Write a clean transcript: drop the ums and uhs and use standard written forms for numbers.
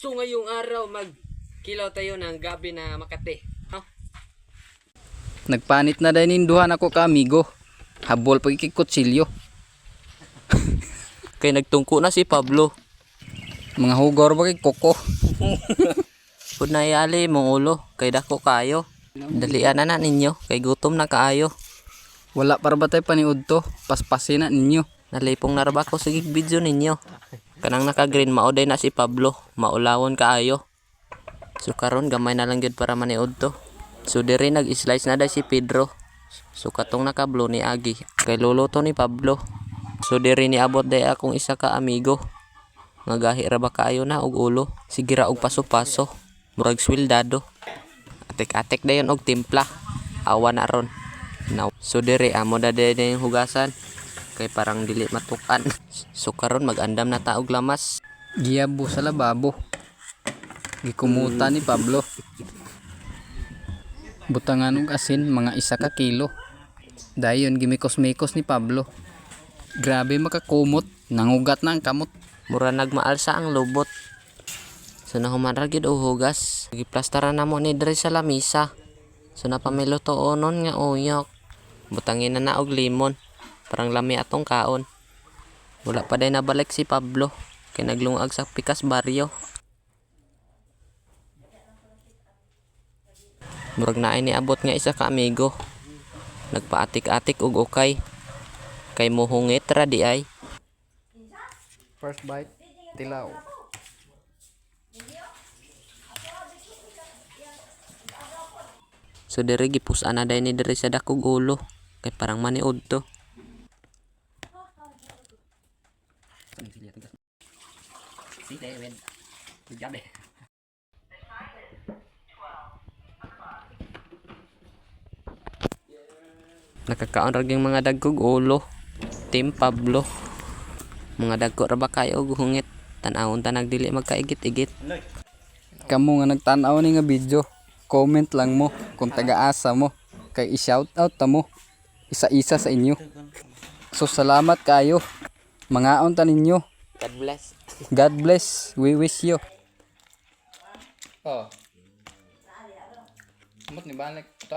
So ngayong araw magkilaw tayo ng gabi na Makati. Nagpanit na din ninduhan ako ka amigo. Habol pag ikikutsilyo. Kay nagtungko na si Pablo. Mga hugor ba kay koko. Pud na iali mong ulo kay dako kayo. Dalian na ninyo kay gutom na kaayo. Wala para ba tayo paniud to? Paspasin na ninyo. Nalipong narba ko sige video ninyo. Kanang naka-green maoday na si Pablo, maulawon kaayo. So karon gamay na lang gyud para maniud to. So diri nag-slice na day si Pedro. So katong naka-blue ni Agi kay luluto ni Pablo. So diri ni abot day akong isa ka amigo. Ngagahi ra ba kaayo na og ulo? Sige ra og paso-paso. Murag swildado. Atik-atik dayon og timpla. Awa na ron. Now, so diri amo da day hugasan. Kay parang dili matukan. So karon mag-andam na ta og lamas. Giyabo sa lababo. Gikumuta ni Pablo. Butangan og asin mga 1 kilo. Dayon gimikos-mikos ni Pablo. Grabe makakumot, nangugat na ang kamot. Mura nagmaalsa ang lubot. So nahuman ra gyud og hugas. Giplastaran namo ni diri sa lamisa. So napamiluto onon nga uyok. Butangin na og limon. Parang lami atong kaon. Wala pa day nabalik si Pablo. Kay naglungag sa Pikas Barrio. Murag naay ni abot nga isa ka amigo. Nagpaatik-atik og ukay. Kay muhungit ra di ay. First bite, tilaw. So diri gipus-an na day ni diri sa dakog ulo. Kay parang maniud to. Nakakaon ra gyung mga dagkog ulo. Team Pablo. Mga dagko ra ba kayo og hungit? Tan-awon ta nagdili magkaigit-igit. Kamo nga nagtan-aw ni nga video, comment lang mo kung taga-asa mo. Kay i-shoutout ta mo. Isa-isa sa inyo. So salamat kayo. Mangaon ta ninyo. God bless. God bless. We wish you. Oh. Amot ni balik.